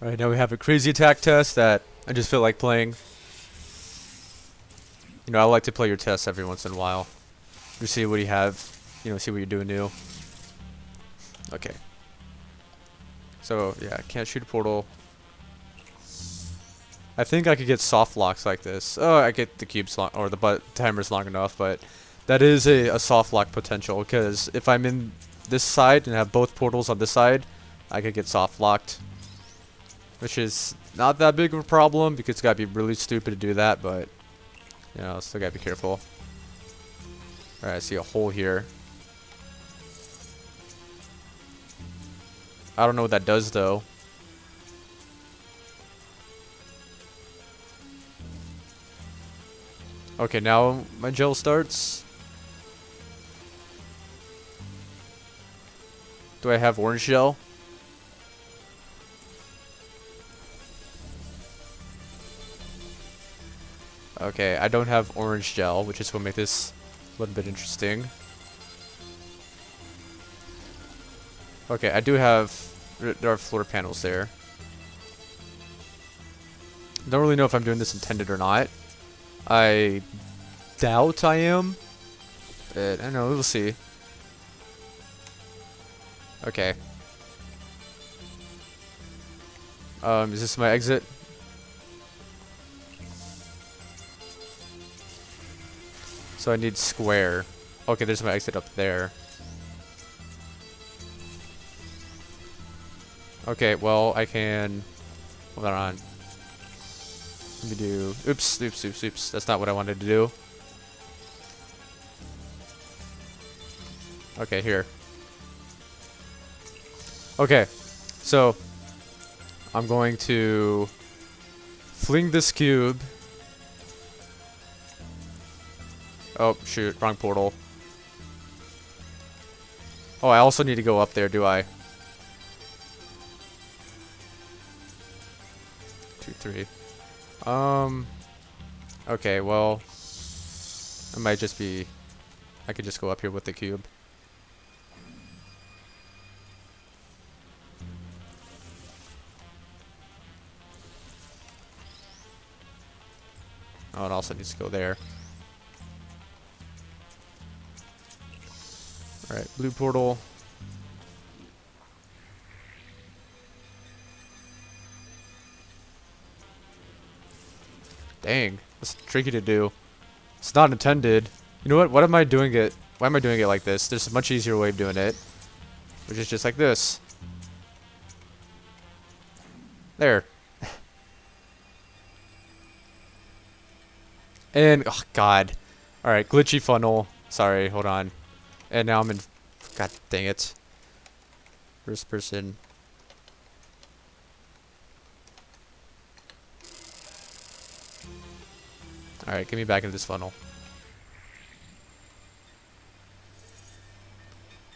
Alright, now we have a crazy attack test that I just feel like playing. You know, I like to play your tests every once in a while. You see what you have, you know, see what you're doing new. Okay. So, yeah, can't shoot a portal. I think I could get soft locks like this. Oh, I get the cubes long, or the timers long enough, but that is a soft lock potential, because if I'm in this side and have both portals on this side, I could get soft locked. Which is not that big of a problem, because it's gotta be really stupid to do that, but, you know, still gotta be careful. Alright, I see a hole here. I don't know what that does, though. Okay, now my gel starts. Do I have orange gel? Okay, I don't have orange gel, which is what make this a little bit interesting. Okay, I do have... There are floor panels there. Don't really know if I'm doing this intended or not. I doubt I am. But I don't know, we'll see. Okay. Is this my exit? So I need square. Okay, there's my exit up there. Okay, well, I can... Hold on. Let me do... Oops, oops, oops, oops. That's not what I wanted to do. Okay, here. Okay, so... I'm going to... fling this cube. Oh, shoot. Wrong portal. Oh, I also need to go up there, do I? 2, 3. Okay, well... It might just be... I could just go up here with the cube. Oh, it also needs to go there. Alright, blue portal. Dang, that's tricky to do. It's not intended. You know what? What am I doing it? Why am I doing it like this? There's a much easier way of doing it. Which is just like this. There. And, oh god. Alright, glitchy funnel. Sorry, hold on. And now I'm in... God dang it. First person. Alright, get me back into this funnel.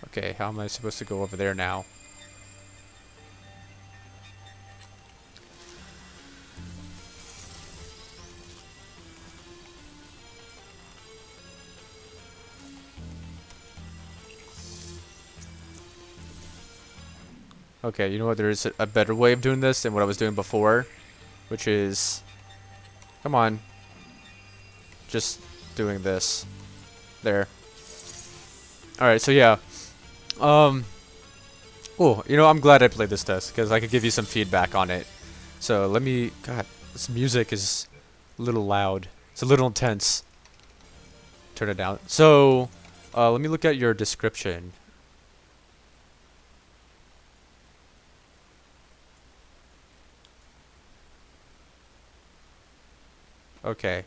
Okay, how am I supposed to go over there now? Okay, you know what? There is a better way of doing this than what I was doing before. Which is... Come on. Just doing this. There. Alright, so yeah. Oh, you know, I'm glad I played this test, because I could give you some feedback on it. So, let me... God, this music is a little loud. It's a little intense. Turn it down. So, let me look at your description. Okay.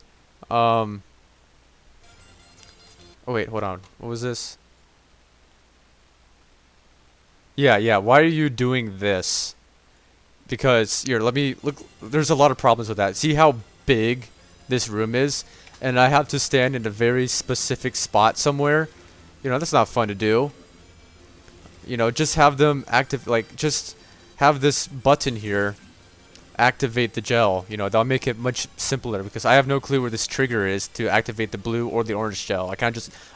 Oh wait, hold on. What was this? Yeah, why are you doing this? Because, here, let me look. There's a lot of problems with that. See how big this room is? And I have to stand in a very specific spot somewhere. You know, that's not fun to do. You know, just have them active, like, just have this button here activate the gel. You know, that'll make it much simpler, because I have no clue where this trigger is to activate the blue or the orange gel.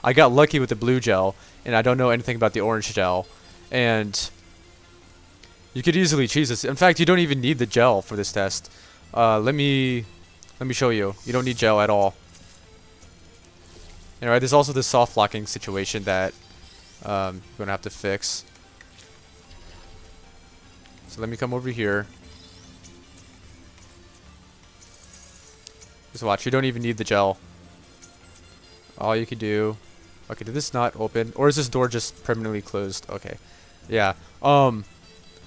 I got lucky with the blue gel, and I don't know anything about the orange gel. And You could easily cheese this. In fact, you don't even need the gel for this test. Let me show you. You don't need gel at all. Alright, there's also this soft locking situation that you're gonna have to fix. So let me come over here. Just watch, you don't even need the gel. All you can do... Okay, did this not open? Or is this door just permanently closed? Okay. Yeah.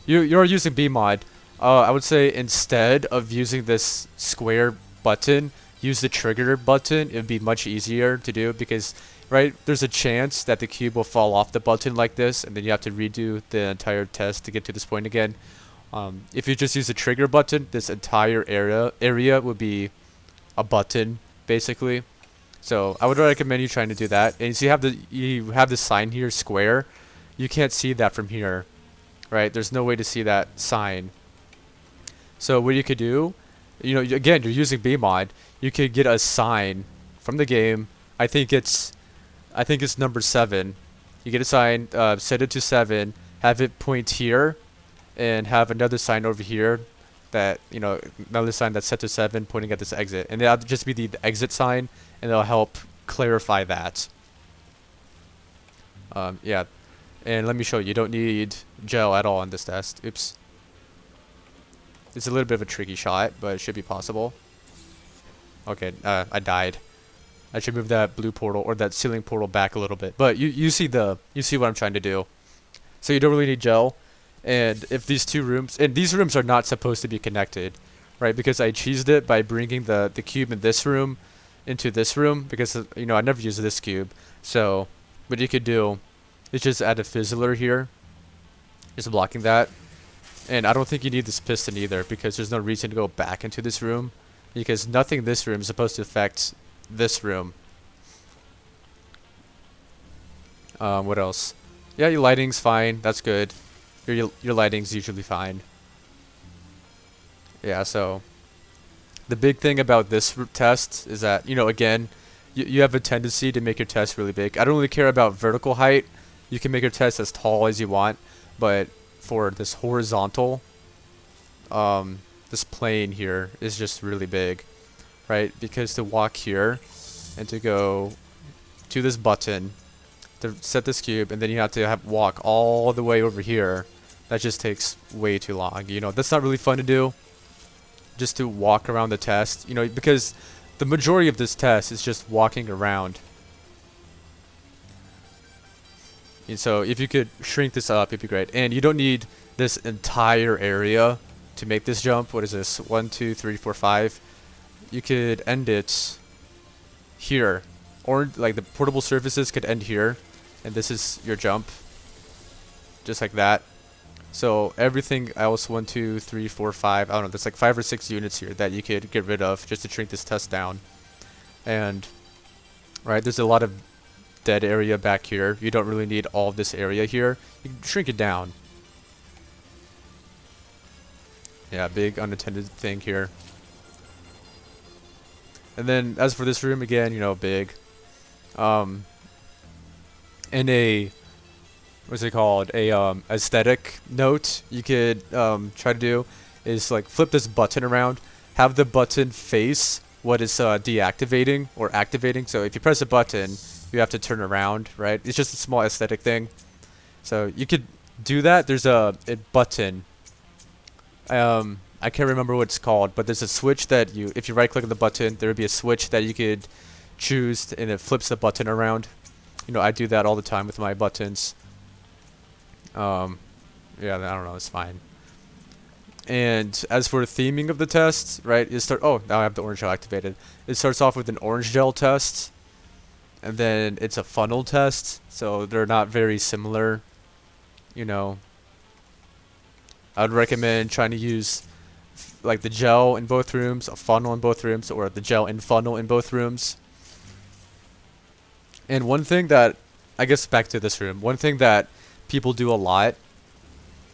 You're using BMod. I would say instead of using this square button, use the trigger button. It would be much easier to do because, right, there's a chance that the cube will fall off the button like this, and then you have to redo the entire test to get to this point again. If you just use the trigger button, this entire area would be a button, basically. So I would recommend you trying to do that. And so you have the sign here, square. You can't see that from here, right? There's no way to see that sign. So what you could do, again, you're using BMod. You could get a sign from the game. I think it's number 7. You get a sign, set it to 7, have it point here, and have another sign over here that, another sign that's set to 7 pointing at this exit. And that'll just be the exit sign, and it'll help clarify that. Yeah. And let me show you. You don't need gel at all on this test. Oops. It's a little bit of a tricky shot, but it should be possible. Okay, I died. I should move that blue portal or that ceiling portal back a little bit. But you see what I'm trying to do. So you don't really need gel. And if these two rooms, and these rooms are not supposed to be connected, right? Because I cheesed it by bringing the cube in this room into this room because I never use this cube. So what you could do is just add a fizzler here, just blocking that. And I don't think you need this piston either because there's no reason to go back into this room because nothing in this room is supposed to affect this room. What else? Yeah, your lighting's fine. That's good. Your lighting's usually fine. Yeah, so the big thing about this test is that, again, you have a tendency to make your test really big. I don't really care about vertical height. You can make your test as tall as you want, but for this horizontal, this plane here is just really big, right? Because to walk here and to go to this button to set this cube, and then you have to walk all the way over here. That just takes way too long. That's not really fun to do. Just to walk around the test, because the majority of this test is just walking around. And so if you could shrink this up, it'd be great. And you don't need this entire area to make this jump. What is this? 1, 2, 3, 4, 5. You could end it here. Or like the portable surfaces could end here. And this is your jump. Just like that. So everything else, 1, 2, 3, 4, 5, I don't know, there's like 5 or 6 units here that you could get rid of just to shrink this test down. And, right, there's a lot of dead area back here. You don't really need all of this area here. You can shrink it down. Yeah, big unintended thing here. And then as for this room, again, big. In a... what's it called? A aesthetic note you could try to do is like flip this button around, have the button face what is deactivating or activating. So if you press a button, you have to turn around, right? It's just a small aesthetic thing. So you could do that. There's a button. I can't remember what it's called, but there's a switch that if you right click on the button, there would be a switch that you could choose and it flips the button around. I do that all the time with my buttons. Yeah, I don't know, it's fine. And as for the theming of the test, right, oh, now I have the orange gel activated. It starts off with an orange gel test, and then it's a funnel test, so they're not very similar, I'd recommend trying to use like the gel in both rooms, a funnel in both rooms, or the gel and funnel in both rooms. And one thing that, I guess back to this room, one thing that people do a lot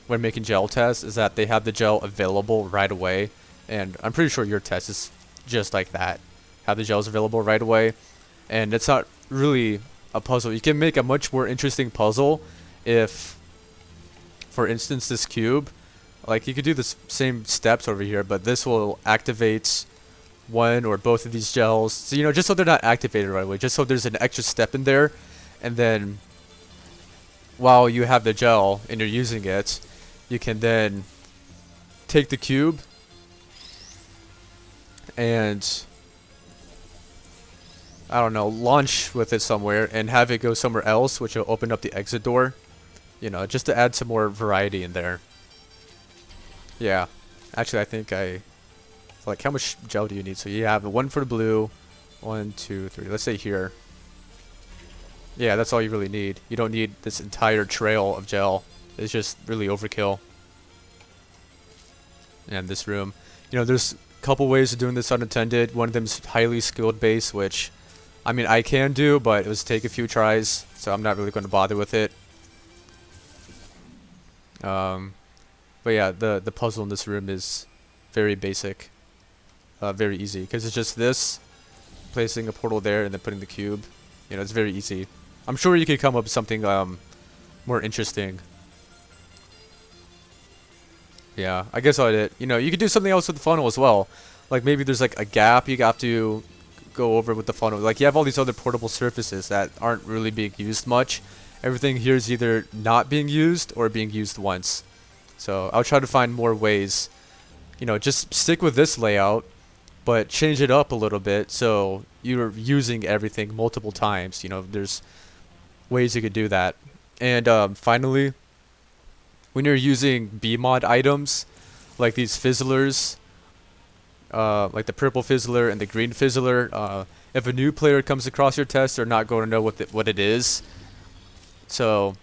when making gel tests is that they have the gel available right away. And I'm pretty sure your test is just like that. Have the gels available right away. And it's not really a puzzle. You can make a much more interesting puzzle if, for instance, this cube Like you could do the same steps over here, but this will activate one or both of these gels. So just so they're not activated right away, just so there's an extra step in there, and then while you have the gel and you're using it, you can then take the cube and I don't know, launch with it somewhere and have it go somewhere else, which will open up the exit door. Just to add some more variety in there. Yeah. Actually, I think like, how much gel do you need? So you have one for the blue, 1, 2, 3. Let's say here. Yeah, that's all you really need. You don't need this entire trail of gel. It's just really overkill. And this room. There's a couple ways of doing this unattended. One of them's highly skilled base, which, I mean, I can do, but it was take a few tries, so I'm not really going to bother with it. But yeah, the puzzle in this room is very basic. Very easy, because it's just this, placing a portal there, and then putting the cube. It's very easy. I'm sure you could come up with something more interesting. Yeah, I guess I did. You could do something else with the funnel as well. Like maybe there's like a gap you have to go over with the funnel. Like you have all these other portable surfaces that aren't really being used much. Everything here is either not being used or being used once. So I'll try to find more ways. Just stick with this layout, but change it up a little bit so you're using everything multiple times. There's ways you could do that. And finally, when you're using B-mod items, like these fizzlers, like the purple fizzler and the green fizzler, if a new player comes across your test, they're not going to know what it is. So,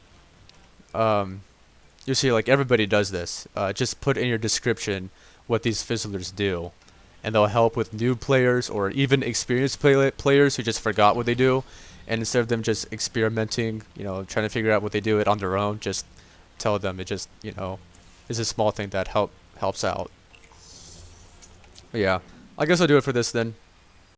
you see, like everybody does this. Just put in your description what these fizzlers do, and they'll help with new players or even experienced players who just forgot what they do. And instead of them just experimenting, trying to figure out what they do it on their own, just tell them it just, is a small thing that helps out. But yeah, I guess I'll do it for this then.